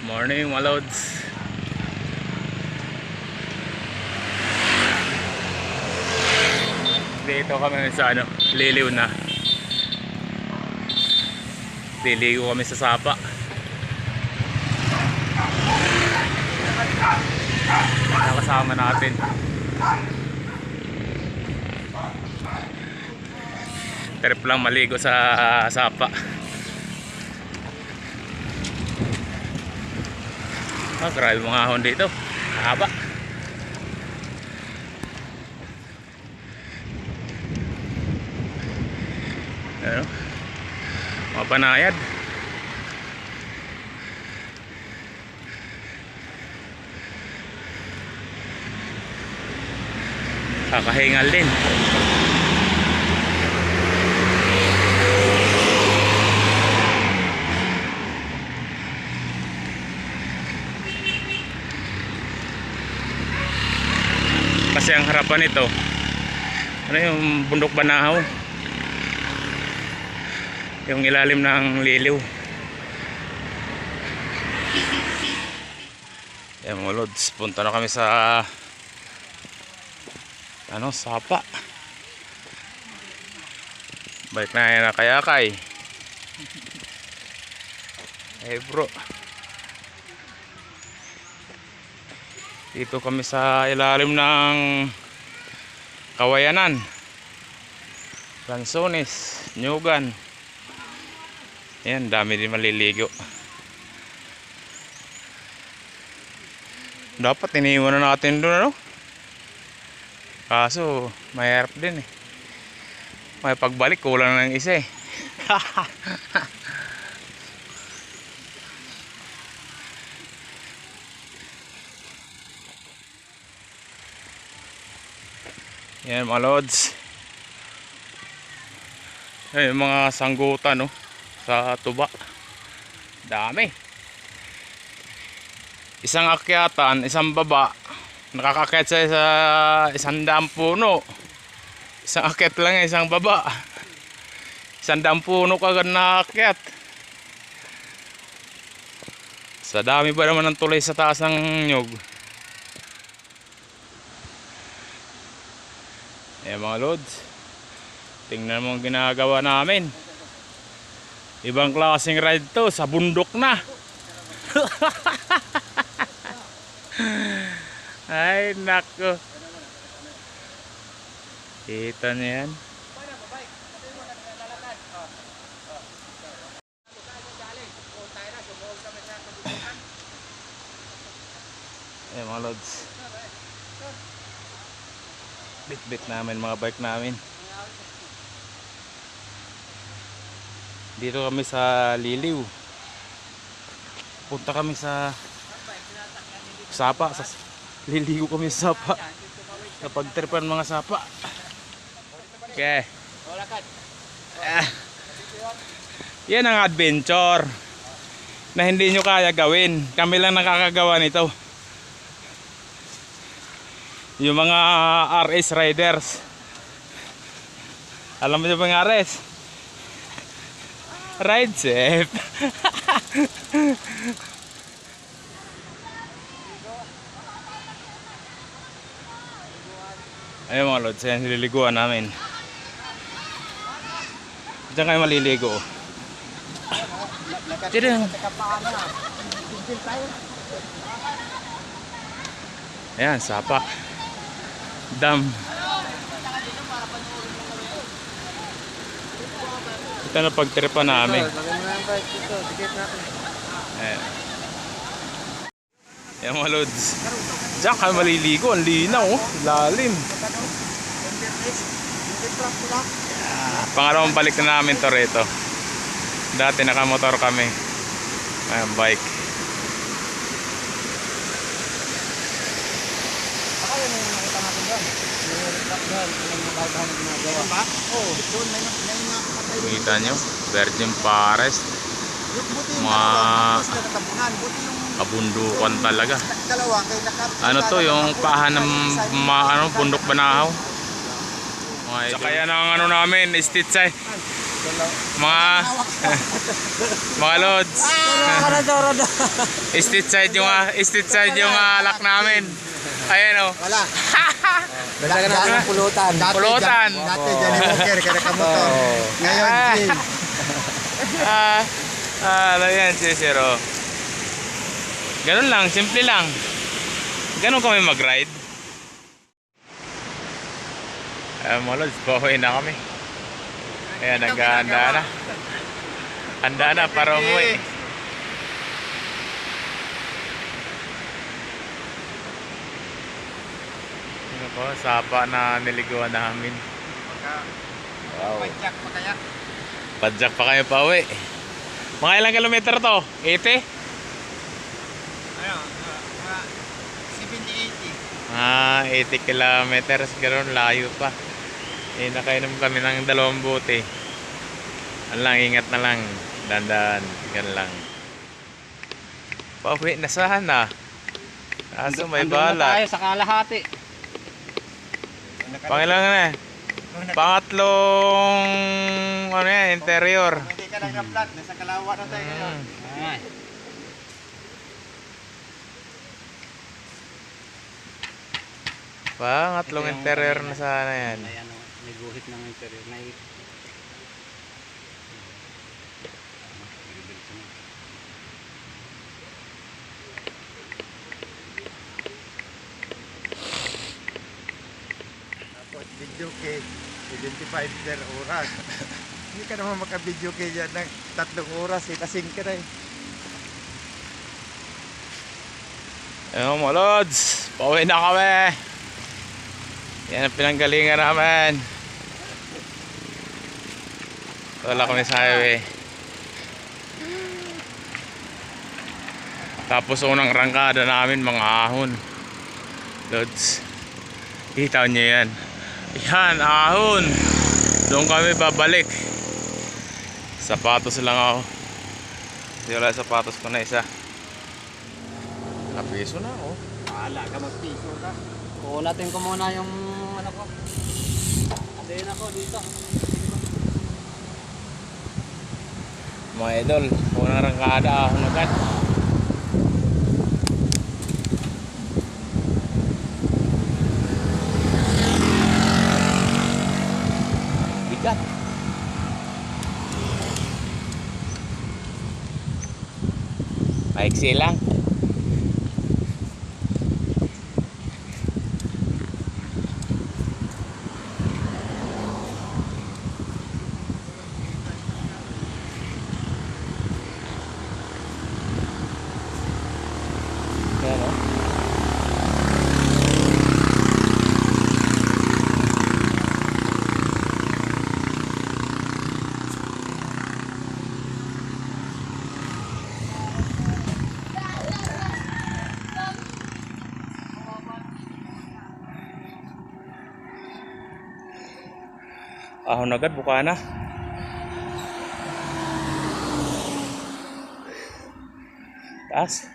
Morning mga lods. Dito kami sa Liliw na. Liligo kami sa Sapa. Nakasama natin. Trip lang maligo sa Sapa. Grabe mga ahon dito. Haba. Ano? Mga panayad. Kakahingal din. Kasi ang harapan nito, ano yung bundok Banahaw, yung ilalim ng Liliw. Yan mga lods, punta na kami sa Sapa. Balik na yan na Kayakay. Bro, dito kami sa ilalim ng Kawayanan, Lanzones, Nyugan. Ayan, dami din maliligo. Dapat iniwan na natin doon, kaso mahirap din may pagbalik kulang ng isa Yan mga lods. Yung mga sanggutan sa tuba. Dami. Isang akyatan, isang baba. Nakakakyat sa 100 puno. Isang akyat lang, isang baba. 100 puno kagad nakakyat. Sa dami ba naman ng tulay sa taas ng nyug. Ayan mga lods, tingnan mo ang ginagawa namin. Ibang klaseng ride to, sa bundok na. Ay nako, kita niyo yan. Ayan mga lods, bit-bit namin mga bike namin. Dito kami sa Liliw. Punta kami sa Sapa. Liligo kami sa Sapa. Napagtripan mga Sapa. Okay. Yan ang adventure na hindi nyo kaya gawin. Kami lang nakakagawa nito. Yung mga RS riders. Alam mo yung mga RS? Ride safe. Ayun mga lods, yan nililiguan namin. Diyan kayo maliligo. Diyan. Ayan, Sapa Dam. Ito na pagtripa namin. Ayan mga lods, diyan kayo maliligo. Ang linaw, lalim. Pangalawang balik na namin to rito. Dati nakamotor kami. Ayan, bike. Kita nyo, Virgin Forest. Mga kabundukan talaga. Ano to, yung pahan ng bundok Banahaw. Saka yan ang namin, Stitch Mga mga lods. Street side yung alak namin. Ayan oh. Wala. Dalaga na ng pulutan. Pulutan. Dati Johnny Walker, kada kamotor. Ngayon, Jim. Ano yan, sisiro. Ganun lang, simple lang. Ganun kami mag-ride. Ayan mga lods, bahoy na kami. Ayan, naghahanda na. Handa na para umuwi. Ano po, sapa na niliguan namin. Wow. Padjak pa kaya? Padjak pa kayo pa uwi. Mga ilang kilometer to? 80? Ano? 70-80. 80 kilometers, gano'n, layo pa. Nakainom kami ng 2 bote. Ano lang, ingat na lang. Dandan, ganun lang. Pauwi na sana. Kaso may bala. Tayo sa kalahati. Pangilang na eh. Pangatlong ano yan, interior. Hindi ka lang na-flat, nasa Kalawa na tayo ngayon. Ay. Pangatlong interior na sana yan. May ano, may guhit ng interior na Tapos video kay 75 per oras. Hindi ka naman maka-video kay dyan ng 3 oras, kasing ka na eh. Ayun mga lods, pauwi na kami. Yan ang pinanggalingan namin. Wala kami sa highway. Tapos unang rangkada namin mga ahon. Lods, kita nyo yan. Yan, ahon. Doon kami babalik. Sapatos lang ako. Hindi wala sapatos ko na isa. Nakapiso na ako. Wala ka magpiso ka. Kuulatin ko muna yung ano ko. Andayin ako dito. Mga idol, unang rangkada ahon agad. Bigat. Maiksi lang. Yan o. Ahon agad, buka na. Taas.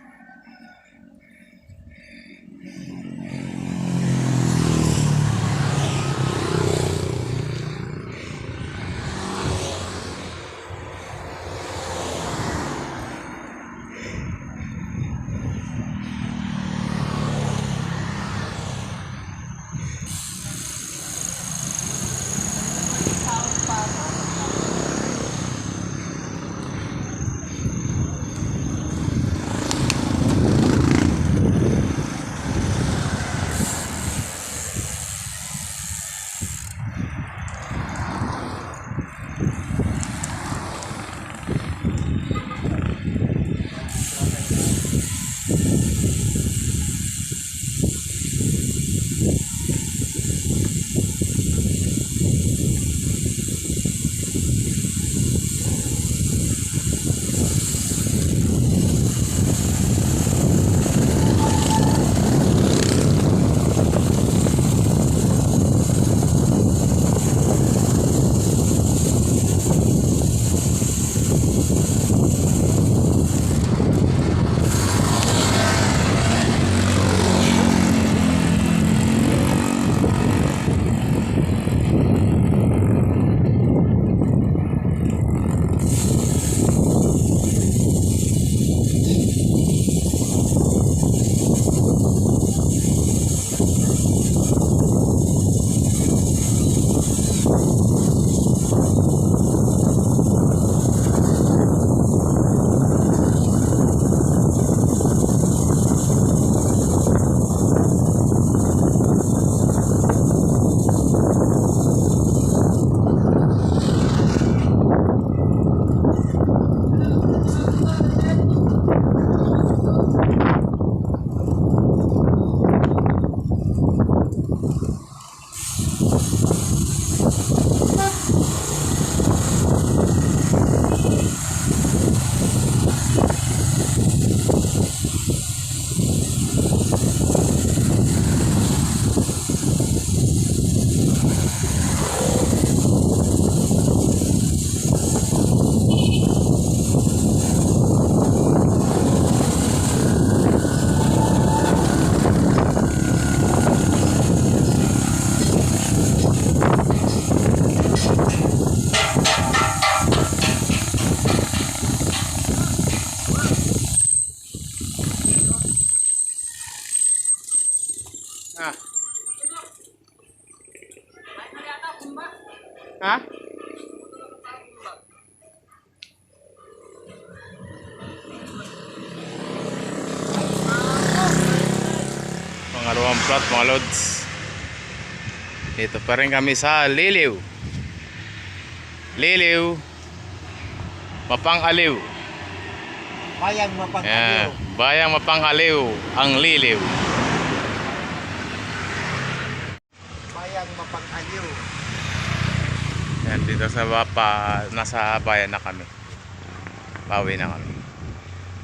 Karuang Plat mga lods. Dito pa rin kami sa Liliw. Liliw. Mapang-aliw. Bayang Yeah. mapangaliw. Bayang Mapang-aliw ang Liliw. Bayang mapangaliw. Yan, dito sa nasa bayan na kami. Pauwi na kami.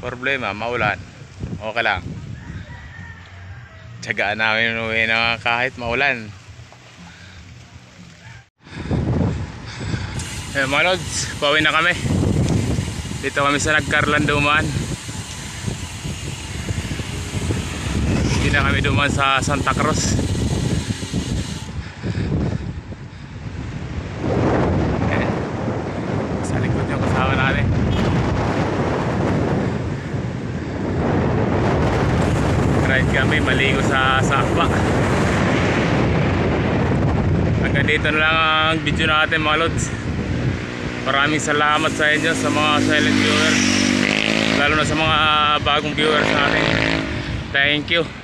Problema, maulan. Okay lang. Tiyagaan namin uwi na kahit maulan. Eh mga lods, pauwi na kami. Dito kami sa Nagkarlan dumaan. Hindi na kami dumaan sa Santa Cruz. Okay. Sa likod yung kasama natin. Ride kami, maligo sa Sakba. Hanggang dito na lang ang video natin mga lods. Maraming salamat sa inyo sa mga silent viewers, lalo na sa mga bagong viewers natin. Thank you.